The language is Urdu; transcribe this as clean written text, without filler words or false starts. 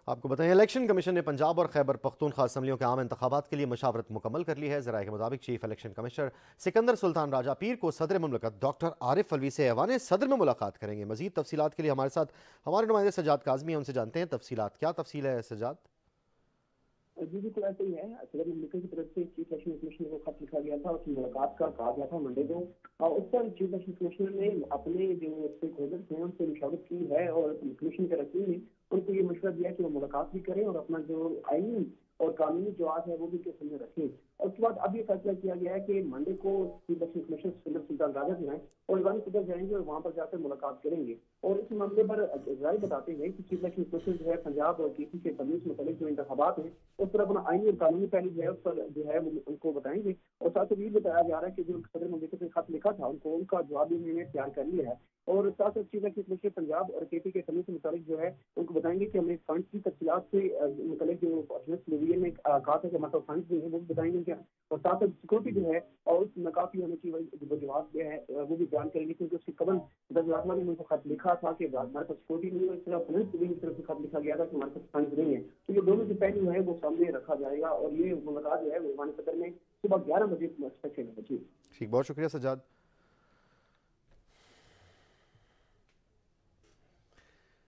آپ کو بتائیں الیکشن کمیشن نے پنجاب اور خیبر پختونخوا اسمبلیوں کے عام انتخابات کے لیے مشاورت مکمل کر لی ہے۔ ذرائع کے مطابق چیف الیکشن کمشنر سکندر سلطان راجہ پیر کو صدر مملکت ڈاکٹر عارف الوی سے ایوان صدر میں ملاقات کریں گے۔ مزید تفصیلات کے لیے ہمارے ساتھ ہمارے نمائندے سجاد کاظمی ہیں، ان سے جانتے ہیں تفصیلات۔ کیا تفصیل ہے سجاد؟ جی بالکل ایسا ہی ہے۔ صدر مملکت کی طرف سے چیف الیکشن کمشنر کو خط لکھا گیا تھا، اس کی ملاقات کا کہا گیا تھا منڈے کو، اور اس پر چیف الیکشن کمشنر نے اپنے جو اسٹیک ہولڈرز ہیں ان سے مشاورت کی ہے، اور کمیشن کے رکین نے ان کو یہ مشورہ دیا کہ وہ ملاقات بھی کریں اور اپنا جو آئینی اور قانونی جواز ہے وہ بھی سامنے رکھیں۔ اور اس کے بعد اب یہ فیصلہ کیا گیا ہے کہ منڈے کو چیف الیکشن کمشنر سکندر سلطان راجہ جو ہیں اور ایوان صدر جائیں گے اور وہاں پر جا کر ملاقات کریں گے، اور اس معاملے پر رائے بتاتے ہیں کہ چیف الیکشن کمشنر جو ہے پنجاب اور کے پی کے تمیز متعلق جو انتخابات ہیں اس پر اپنا آئینی اور قانونی پہلو جو ہے اس پر جو ہے وہ ان کو بتائیں گے، اور ساتھ یہ بتایا جا رہا ہے کہ جو صدر مملکت نے خط لکھا تھا ان کا جواب بھی انہوں نے تیار کر لیا ہے، اور ساتھ ساتھ چیف الیکشن کمشنر پنجاب اور کے پی کے تمیز سے متعلق جو ہے ان کو بتائیں گے کہ ہمیں فنڈ کی تفصیلات سے متعلق جو نے کہا تھا کہ ہمارے پاس فنڈ بھی ہیں وہ بھی بتائیں گے کیا، اور ساتھ ساتھ سیکورٹی جو ہے اور اس ناکافی ہونے کی وجوہات جو ہے وہ بھی بیان کریں گے، کیونکہ اس کی قبل نے ان کو خط لکھا تھا کہ ہمارے پاس سیکورٹی نہیں ہے، اس طرح فنڈ بھی اس طرف سے خط لکھا گیا تھا کہ ہمارے پاس فنڈ نہیں ہے، تو یہ دونوں جو پہلو ہے وہ سامنے رکھا جائے گا، اور یہ ملاقات جو ہے وہ ایوان صدر میں صبح 11 بجے ٹھیک، بہت شکریہ سجاد۔